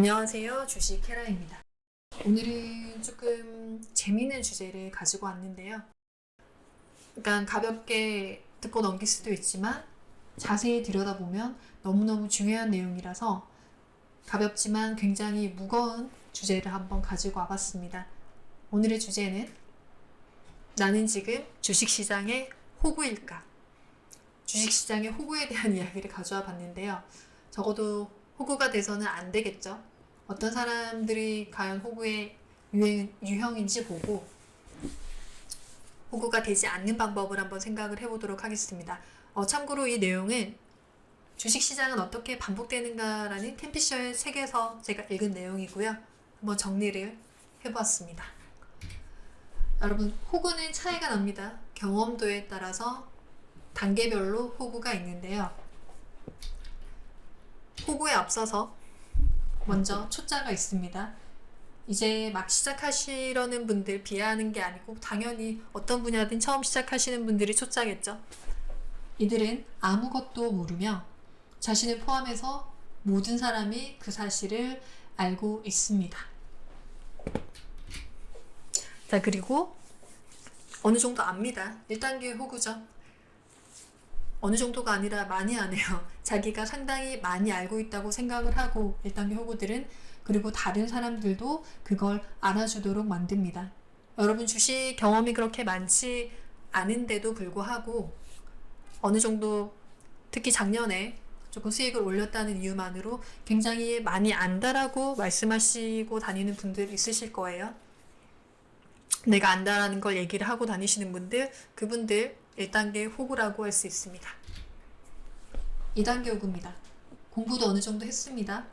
안녕하세요. 주식 캐라입니다. 오늘은 조금 재미있는 주제를 가지고 왔는데요. 약간 가볍게 듣고 넘길 수도 있지만 자세히 들여다보면 너무너무 중요한 내용이라서 가볍지만 굉장히 무거운 주제를 한번 가지고 와봤습니다. 오늘의 주제는 나는 지금 주식시장의 호구일까? 주식시장의 호구에 대한 이야기를 가져와 봤는데요. 적어도 호구가 돼서는 안 되겠죠. 어떤 사람들이 과연 호구의 유형인지 보고 호구가 되지 않는 방법을 한번 생각을 해보도록 하겠습니다. 참고로 이 내용은 주식시장은 어떻게 반복되는가라는 캔피셔의 책에서 제가 읽은 내용이고요. 한번 정리를 해보았습니다. 여러분, 호구는 차이가 납니다. 경험도에 따라서 단계별로 호구가 있는데요. 호구에 앞서서 먼저 초짜가 있습니다. 이제 막 시작하시려는 분들 비하하는 게 아니고 당연히 어떤 분야든 처음 시작하시는 분들이 초짜겠죠. 이들은 아무것도 모르며 자신을 포함해서 모든 사람이 그 사실을 알고 있습니다. 자, 그리고 어느 정도 압니다. 1단계 호구죠. 어느 정도가 아니라 많이 아네요. 자기가 상당히 많이 알고 있다고 생각을 하고 1단계 호구들은 그리고 다른 사람들도 그걸 알아주도록 만듭니다. 여러분 주식 경험이 그렇게 많지 않은데도 불구하고 어느 정도 특히 작년에 조금 수익을 올렸다는 이유만으로 굉장히 많이 안다라고 말씀하시고 다니는 분들 있으실 거예요. 내가 안다라는 걸 얘기를 하고 다니시는 분들, 그분들 1단계 호구라고 할 수 있습니다. 2단계 호구입니다. 공부도 어느 정도 했습니다.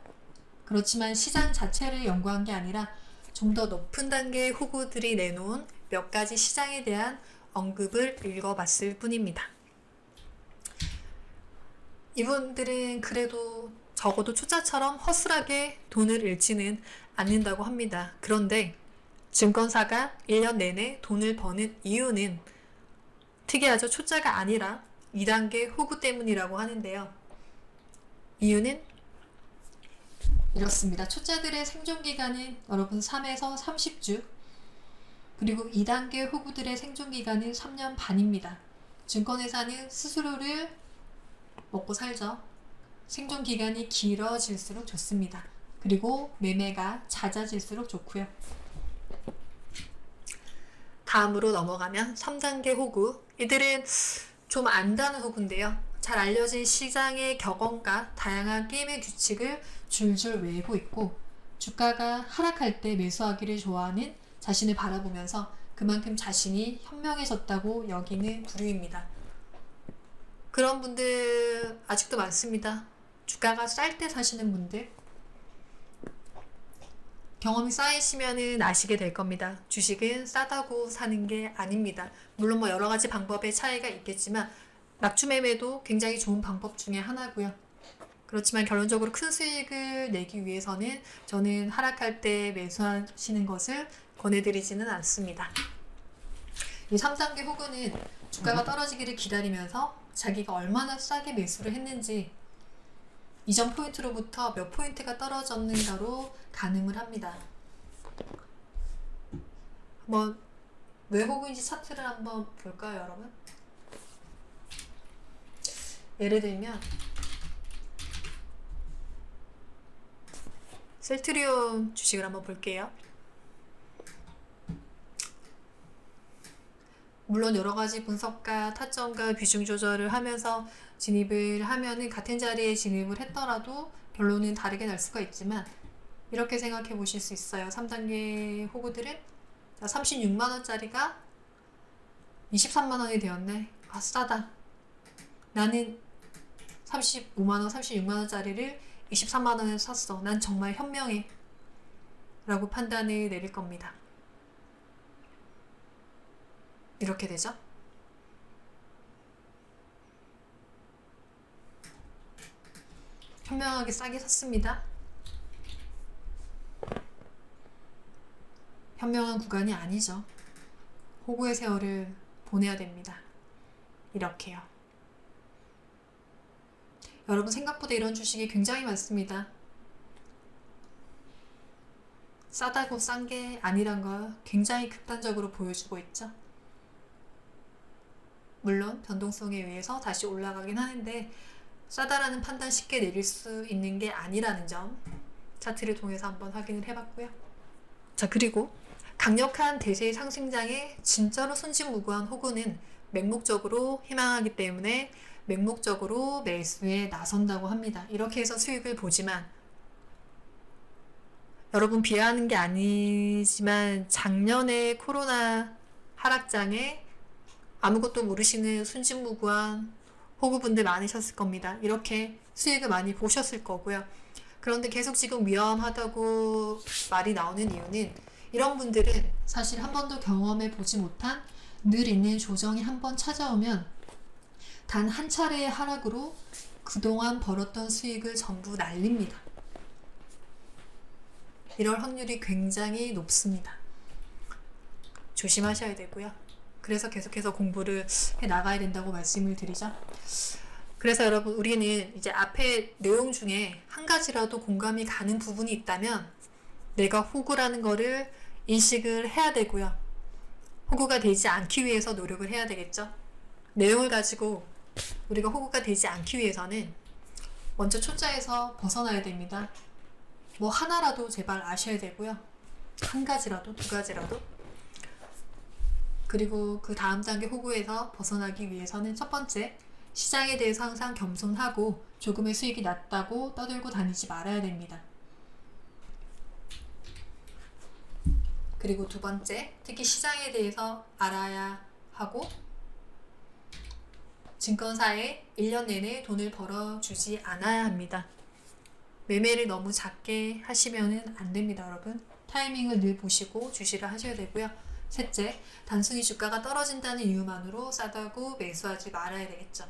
그렇지만 시장 자체를 연구한 게 아니라 좀 더 높은 단계의 호구들이 내놓은 몇 가지 시장에 대한 언급을 읽어봤을 뿐입니다. 이분들은 그래도 적어도 초짜처럼 허술하게 돈을 잃지는 않는다고 합니다. 그런데 증권사가 1년 내내 돈을 버는 이유는 특이하죠. 초짜가 아니라 2단계 호구 때문이라고 하는데요. 이유는 이렇습니다. 초짜들의 생존기간은 여러분 3에서 30주, 그리고 2단계 호구들의 생존기간은 3년 반입니다. 증권회사는 스스로를 먹고 살죠. 생존기간이 길어질수록 좋습니다. 그리고 매매가 잦아질수록 좋고요. 다음으로 넘어가면 3단계 호구. 이들은 좀 안다는 호구인데요. 잘 알려진 시장의 격언과 다양한 게임의 규칙을 줄줄 외우고 있고 주가가 하락할 때 매수하기를 좋아하는 자신을 바라보면서 그만큼 자신이 현명해졌다고 여기는 부류입니다. 그런 분들 아직도 많습니다. 주가가 쌀 때 사시는 분들. 경험이 쌓이시면은 아시게 될 겁니다. 주식은 싸다고 사는 게 아닙니다. 물론 뭐 여러 가지 방법의 차이가 있겠지만 낙추매매도 굉장히 좋은 방법 중에 하나고요. 그렇지만 결론적으로 큰 수익을 내기 위해서는 저는 하락할 때 매수하시는 것을 권해드리지는 않습니다. 이 3단계 호구는 주가가 떨어지기를 기다리면서 자기가 얼마나 싸게 매수를 했는지 이전 포인트로부터 몇 포인트가 떨어졌는가로 가늠을 합니다. 한번 왜 호구인지 차트를 한번 볼까요, 여러분? 예를 들면 셀트리온 주식을 한번 볼게요. 물론 여러 가지 분석과 타점과 비중 조절을 하면서 진입을 하면은 같은 자리에 진입을 했더라도 결론은 다르게 날 수가 있지만 이렇게 생각해 보실 수 있어요. 3단계 호구들은 36만원짜리가 23만원이 되었네. 아, 싸다. 나는 35만원, 36만원짜리를 23만원에 샀어. 난 정말 현명해. 라고 판단을 내릴 겁니다. 이렇게 되죠. 현명하게 싸게 샀습니다. 현명한 구간이 아니죠. 호구의 세월을 보내야 됩니다. 이렇게요. 여러분 생각보다 이런 주식이 굉장히 많습니다. 싸다고 싼 게 아니란 걸 굉장히 극단적으로 보여주고 있죠. 물론 변동성에 의해서 다시 올라가긴 하는데 싸다라는 판단 쉽게 내릴 수 있는 게 아니라는 점 차트를 통해서 한번 확인을 해봤고요. 자, 그리고 강력한 대세의 상승장에 진짜로 순진무구한 호구는 맹목적으로 희망하기 때문에 맹목적으로 매수에 나선다고 합니다. 이렇게 해서 수익을 보지만 여러분 비하하는 게 아니지만 작년에 코로나 하락장에 아무것도 모르시는 순진무구한 호구분들 많으셨을 겁니다. 이렇게 수익을 많이 보셨을 거고요. 그런데 계속 지금 위험하다고 말이 나오는 이유는 이런 분들은 사실 한 번도 경험해 보지 못한 늘 있는 조정이 한 번 찾아오면 단 한 차례의 하락으로 그동안 벌었던 수익을 전부 날립니다. 이럴 확률이 굉장히 높습니다. 조심하셔야 되고요. 그래서 계속해서 공부를 해 나가야 된다고 말씀을 드리죠. 그래서 여러분 우리는 이제 앞에 내용 중에 한 가지라도 공감이 가는 부분이 있다면 내가 호구라는 거를 인식을 해야 되고요. 호구가 되지 않기 위해서 노력을 해야 되겠죠. 내용을 가지고 우리가 호구가 되지 않기 위해서는 먼저 초짜에서 벗어나야 됩니다. 뭐 하나라도 제발 아셔야 되고요. 한 가지라도, 두 가지라도. 그리고 그 다음 단계 호구에서 벗어나기 위해서는 첫 번째, 시장에 대해서 항상 겸손하고 조금의 수익이 낮다고 떠들고 다니지 말아야 됩니다. 그리고 두 번째, 특히 시장에 대해서 알아야 하고 증권사에 1년 내내 돈을 벌어주지 않아야 합니다. 매매를 너무 작게 하시면 안 됩니다, 여러분. 타이밍을 늘 보시고 주시를 하셔야 되고요. 셋째, 단순히 주가가 떨어진다는 이유만으로 싸다고 매수하지 말아야 되겠죠.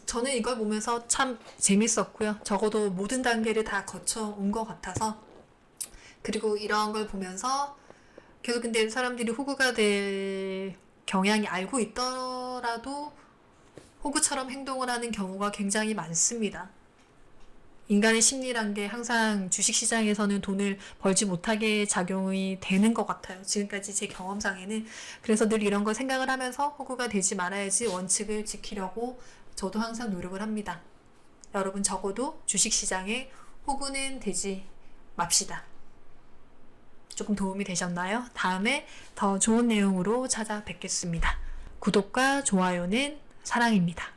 저는 이걸 보면서 참 재밌었고요. 적어도 모든 단계를 다 거쳐온 것 같아서 그리고 이런 걸 보면서 계속 근데 사람들이 호구가 될 경향이 알고 있더라도 호구처럼 행동을 하는 경우가 굉장히 많습니다. 인간의 심리란 게 항상 주식시장에서는 돈을 벌지 못하게 작용이 되는 것 같아요. 지금까지 제 경험상에는. 그래서 늘 이런 걸 생각을 하면서 호구가 되지 말아야지 원칙을 지키려고 저도 항상 노력을 합니다. 여러분 적어도 주식시장에 호구는 되지 맙시다. 조금 도움이 되셨나요? 다음에 더 좋은 내용으로 찾아뵙겠습니다. 구독과 좋아요는 사랑입니다.